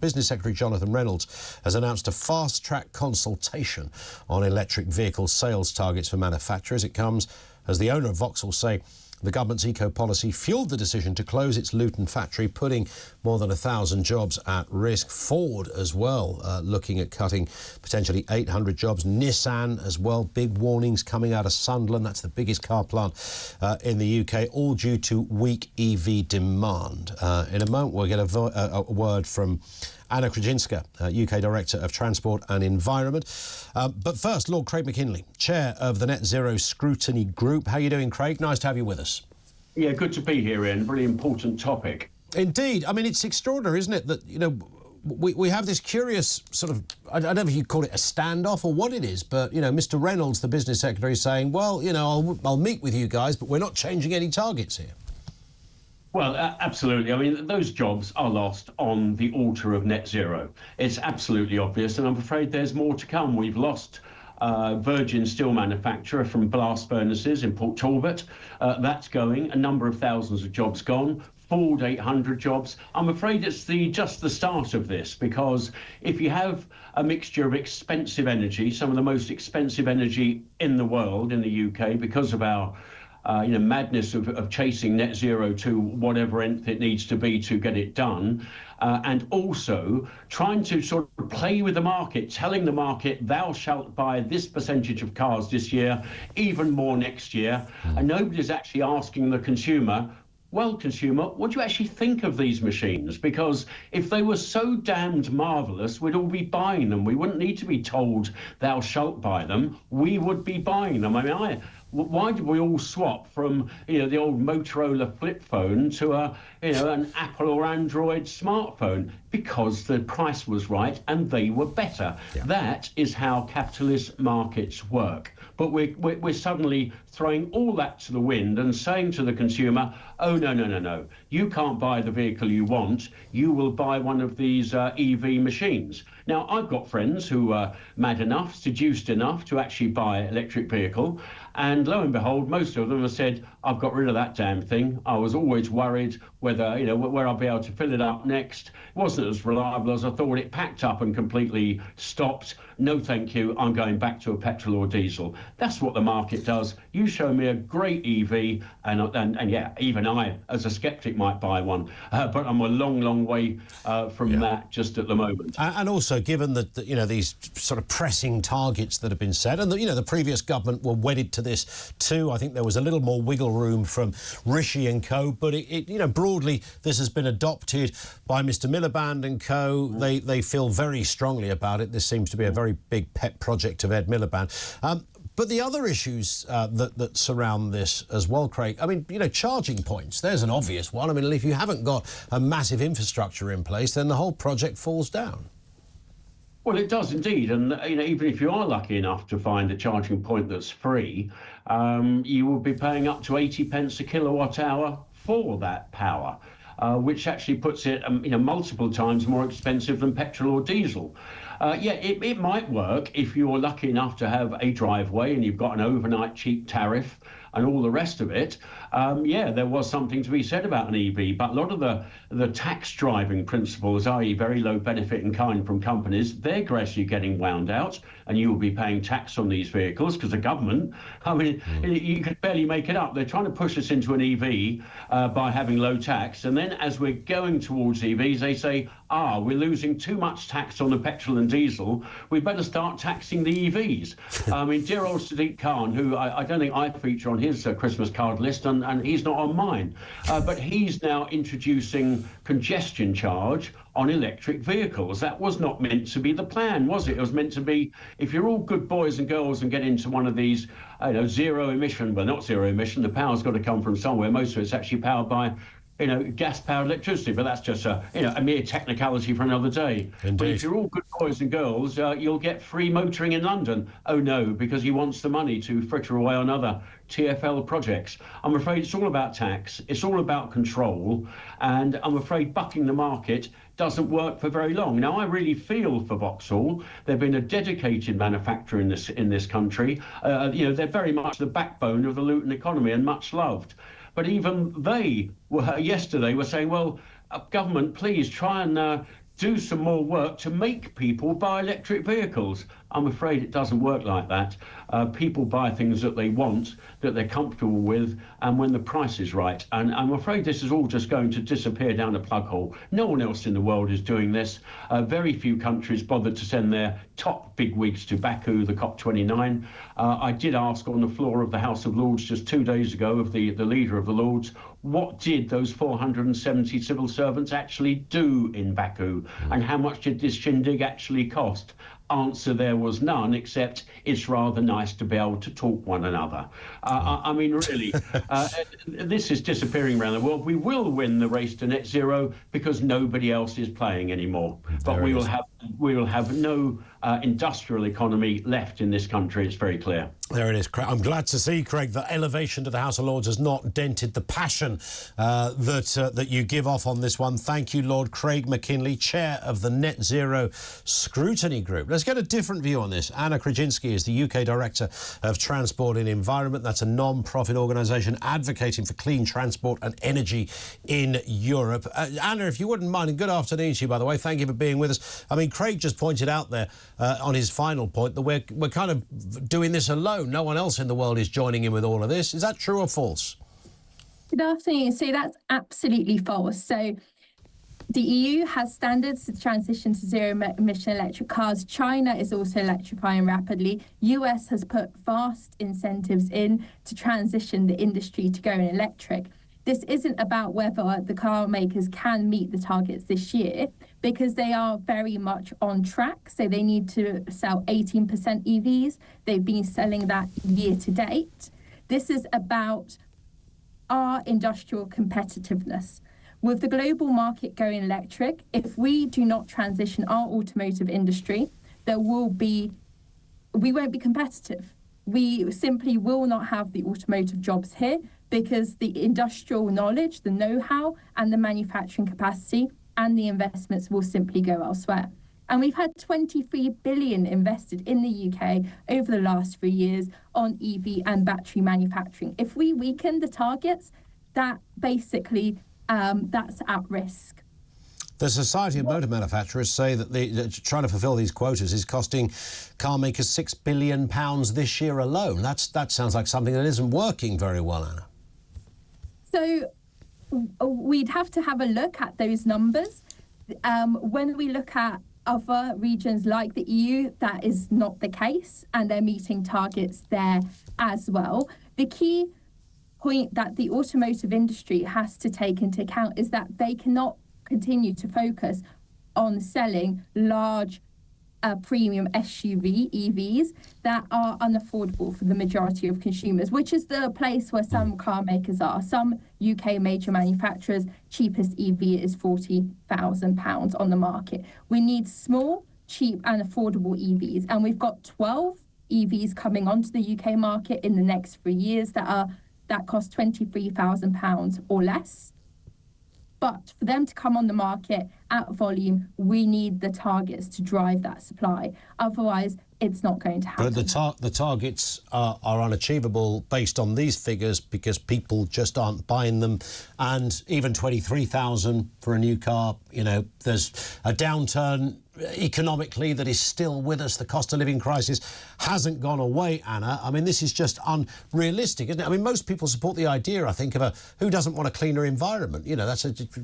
Business Secretary Jonathan Reynolds has announced a fast-track consultation on electric vehicle sales targets for manufacturers. It comes as the owner of Vauxhall say the government's eco-policy fuelled the decision to close its Luton factory, putting more than 1,000 jobs at risk. Ford as well, looking at cutting potentially 800 jobs. Nissan as well, big warnings coming out of Sunderland. That's the biggest car plant in the UK, all due to weak EV demand. In a moment, we'll get a word from Anna Krajinska, UK Director of Transport and Environment. But first, Lord Craig Mackinlay, Chair of the Net Zero Scrutiny Group. How are you doing, Craig? Nice to have you with us. Yeah, good to be here, Ian. Really important topic. Indeed. I mean, it's extraordinary, isn't it, that, you know, we have this curious sort of, I don't know if you call it a standoff or what it is, but, you know, Mr Reynolds, the Business Secretary, is saying, well, you know, I'll meet with you guys, but we're not changing any targets here. Well, absolutely. I mean, those jobs are lost on the altar of net zero. It's absolutely obvious, and I'm afraid there's more to come. We've lost Virgin steel manufacturer from blast furnaces in Port Talbot. That's going. A number of thousands of jobs gone. Ford 800 jobs. I'm afraid it's just the start of this, because if you have a mixture of expensive energy, some of the most expensive energy in the world, in the UK, because of our madness of chasing net zero to whatever nth it needs to be to get it done, and also trying to sort of play with the market, telling the market thou shalt buy this percentage of cars this year, even more next year, and nobody's actually asking the consumer, well, consumer, what do you actually think of these machines? Because if they were so damned marvellous, we'd all be buying them. We wouldn't need to be told thou shalt buy them. We would be buying them. I mean, why did we all swap from, the old Motorola flip phone to an Apple or Android smartphone? Because the price was right and they were better. Yeah. That is how capitalist markets work. But we're suddenly throwing all that to the wind and saying to the consumer, oh, no. You can't buy the vehicle you want. You will buy one of these EV machines. Now, I've got friends who are mad enough, seduced enough to actually buy an electric vehicle. And lo and behold, most of them have said, I've got rid of that damn thing. I was always worried whether, where I'll be able to fill it up next. It wasn't as reliable as I thought. It packed up and completely stopped. No, thank you. I'm going back to a petrol or diesel. That's what the market does. You show me a great EV, and yeah, even I, as a skeptic, might buy one. But I'm a long way from that just at the moment. And also, given that, these sort of pressing targets that have been set, and the previous government were wedded to this too. I think there was a little more wiggle room from Rishi and co. But broadly, this has been adopted by Mr Miliband and co. They feel very strongly about it. This seems to be a very big pet project of Ed Miliband. But the other issues that surround this as well, Craig, I mean, charging points, there's an obvious one. I mean, if you haven't got a massive infrastructure in place, then the whole project falls down. Well, it does indeed. And, even if you are lucky enough to find a charging point that's free, you will be paying up to 80 pence a kilowatt hour for that power. Which actually puts it, multiple times more expensive than petrol or diesel. It might work if you're lucky enough to have a driveway and you've got an overnight cheap tariff and all the rest of it. There was something to be said about an EV, but a lot of the tax driving principles, i.e. very low benefit in kind from companies, they're gradually getting wound out, and you will be paying tax on these vehicles because the government, you could barely make it up. They're trying to push us into an EV by having low tax, and then as we're going towards EVs, they say, we're losing too much tax on the petrol and diesel, we better start taxing the EVs. I mean, dear old Sadiq Khan, who I don't think I feature on his Christmas card list, and he's not on mine, but he's now introducing congestion charge on electric vehicles. That was not meant to be the plan, was it? It was meant to be, if you're all good boys and girls and get into one of these, zero emission, well, not zero emission, the power's got to come from somewhere. Most of it's actually powered by gas-powered electricity, but that's just a mere technicality for another day. Indeed. But if you're all good boys and girls, you'll get free motoring in London. Oh no, because he wants the money to fritter away on other TfL projects. I'm afraid it's all about tax, it's all about control, and I'm afraid bucking the market doesn't work for very long. Now, I really feel for Vauxhall. They've been a dedicated manufacturer in this country. They're very much the backbone of the Luton economy and much loved. But even they were yesterday saying, well, government, please try and do some more work to make people buy electric vehicles. I'm afraid it doesn't work like that. People buy things that they want, that they're comfortable with, and when the price is right. And I'm afraid this is all just going to disappear down a plug hole. No one else in the world is doing this. Very few countries bothered to send their top bigwigs to Baku, the COP29. I did ask on the floor of the House of Lords just 2 days ago of the leader of the Lords, what did those 470 civil servants actually do in Baku? And how much did this shindig actually cost? Answer, there was none, except it's rather nice to be able to talk one another. I mean, really, this is disappearing around the world. We will win the race to net zero because nobody else is playing anymore. But we will have no industrial economy left in this country. It's very clear. There it is. I'm glad to see, Craig, that elevation to the House of Lords has not dented the passion that you give off on this one. Thank you, Lord Craig Mackinlay, Chair of the Net Zero Scrutiny Group. Let's get a different view on this. Anna Krajinska is the UK Director of Transport and Environment. That's a non-profit organisation advocating for clean transport and energy in Europe. Anna, if you wouldn't mind, and good afternoon to you, by the way. Thank you for being with us. I mean, Craig just pointed out there on his final point that we're kind of doing this alone. No one else in the world is joining in with all of this. Is that true or false? Good afternoon. So that's absolutely false. So the EU has standards to transition to zero-emission electric cars. China is also electrifying rapidly. US has put vast incentives in to transition the industry to going electric. This isn't about whether the car makers can meet the targets this year, because they are very much on track. So they need to sell 18% EVs. They've been selling that year to date. This is about our industrial competitiveness. With the global market going electric, if we do not transition our automotive industry, we won't be competitive. We simply will not have the automotive jobs here because the industrial knowledge, the know-how and the manufacturing capacity and the investments will simply go elsewhere. And we've had 23 billion invested in the UK over the last 3 years on EV and battery manufacturing. If we weaken the targets, that basically, that's at risk. The Society of Motor Manufacturers say that trying to fulfil these quotas is costing car makers £6 billion this year alone. That sounds like something that isn't working very well, Anna. So we'd have to have a look at those numbers. When we look at other regions like the EU, that is not the case, and they're meeting targets there as well. The key point that the automotive industry has to take into account is that they cannot continue to focus on selling large premium SUV EVs that are unaffordable for the majority of consumers, which is the place where some car makers are. Some UK major manufacturers, cheapest EV is £40,000 on the market. We need small, cheap and affordable EVs, and we've got 12 EVs coming onto the UK market in the next 3 years that cost £23,000 or less. But for them to come on the market at volume, we need the targets to drive that supply. Otherwise, it's not going to happen. But the targets are unachievable based on these figures because people just aren't buying them. And even 23,000 for a new car, you know, there's a downturn economically that is still with us. The cost of living crisis hasn't gone away, Anna. I mean, this is just unrealistic, isn't it? I mean, most people support the idea, I think, of who doesn't want a cleaner environment? You know,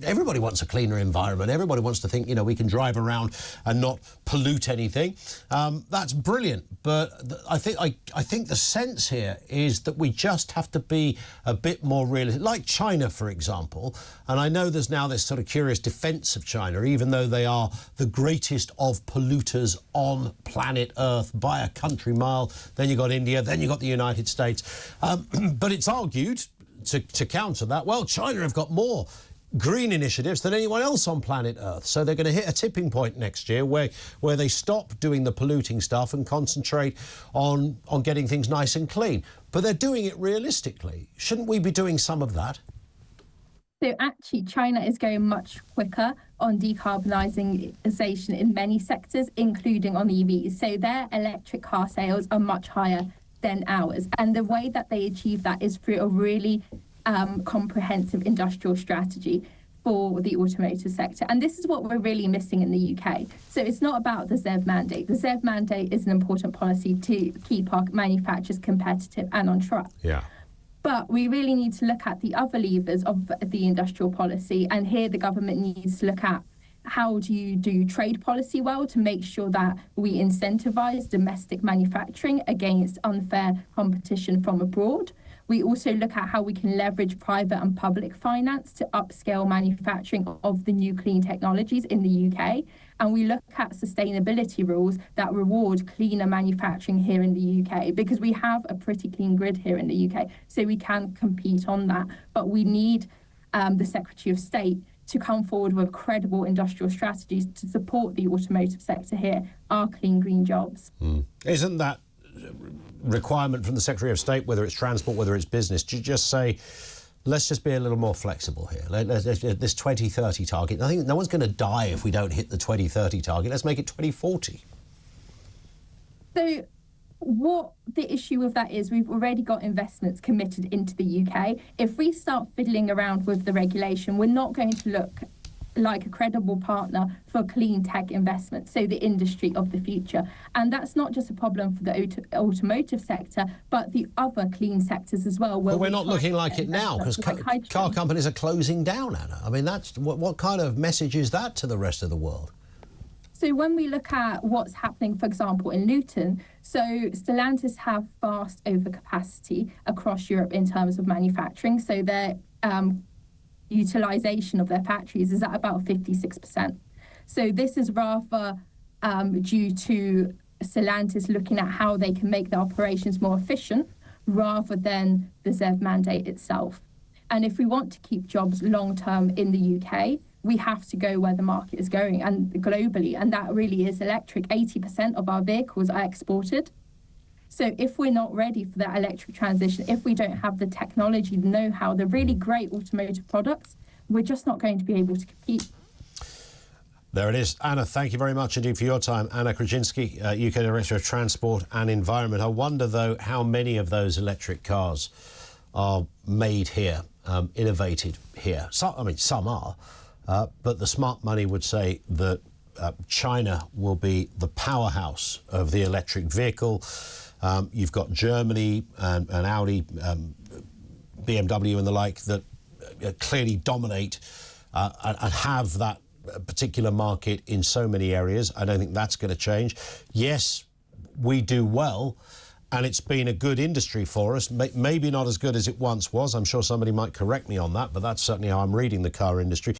everybody wants a cleaner environment. Everybody wants to think, you know, we can drive around and not pollute anything. That's brilliant. But I think the sense here is that we just have to be a bit more realistic, like China, for example. And I know there's now this sort of curious defence of China, even though they are the greatest of polluters on planet Earth by a country mile. Then you've got India, then you've got the United States. But it's argued to counter that, well, China have got more green initiatives than anyone else on planet Earth. So they're going to hit a tipping point next year where they stop doing the polluting stuff and concentrate on getting things nice and clean. But they're doing it realistically. Shouldn't we be doing some of that? So actually, China is going much quicker on decarbonisation in many sectors, including on EVs. So their electric car sales are much higher than ours. And the way that they achieve that is through a really comprehensive industrial strategy. for the automotive sector. And this is what we're really missing in the UK. So it's not about the ZEV mandate. The ZEV mandate is an important policy to keep our manufacturers competitive and on track. Yeah. But we really need to look at the other levers of the industrial policy. And here the government needs to look at how do you do trade policy well to make sure that we incentivize domestic manufacturing against unfair competition from abroad. We also look at how we can leverage private and public finance to upscale manufacturing of the new clean technologies in the UK. And we look at sustainability rules that reward cleaner manufacturing here in the UK, because we have a pretty clean grid here in the UK, so we can compete on that. But we need the Secretary of State to come forward with credible industrial strategies to support the automotive sector here, our clean green jobs. Isn't that requirement from the Secretary of State, whether it's transport, whether it's business, to just say, let's just be a little more flexible here. This 2030 target, I think no one's going to die if we don't hit the 2030 target. Let's make it 2040. So what the issue with that is, we've already got investments committed into the UK. If we start fiddling around with the regulation, we're not going to look like a credible partner for clean tech investment, so the industry of the future. And that's not just a problem for the automotive sector, but the other clean sectors as well. But we're not looking like it now, because car companies are closing down, Anna. I mean, that's what kind of message is that to the rest of the world? So when we look at what's happening, for example, in Luton, so Stellantis have vast overcapacity across Europe in terms of manufacturing. So their utilisation of their factories is at about 56%. So this is rather due to Stellantis looking at how they can make their operations more efficient rather than the ZEV mandate itself. And if we want to keep jobs long-term in the UK, we have to go where the market is going and globally, and that really is electric. 80% of our vehicles are exported. So if we're not ready for that electric transition, if we don't have the technology, the know-how, the really great automotive products, we're just not going to be able to compete. There it is. Anna, thank you very much indeed for your time. Anna Krajinska, UK Director of Transport and Environment. I wonder, though, how many of those electric cars are made here, innovated here. Some are, but the smart money would say that China will be the powerhouse of the electric vehicle. You've got Germany and Audi, BMW and the like that clearly dominate and have that particular market in so many areas. I don't think that's going to change. Yes, we do well, and it's been a good industry for us. Maybe not as good as it once was. I'm sure somebody might correct me on that, but that's certainly how I'm reading the car industry.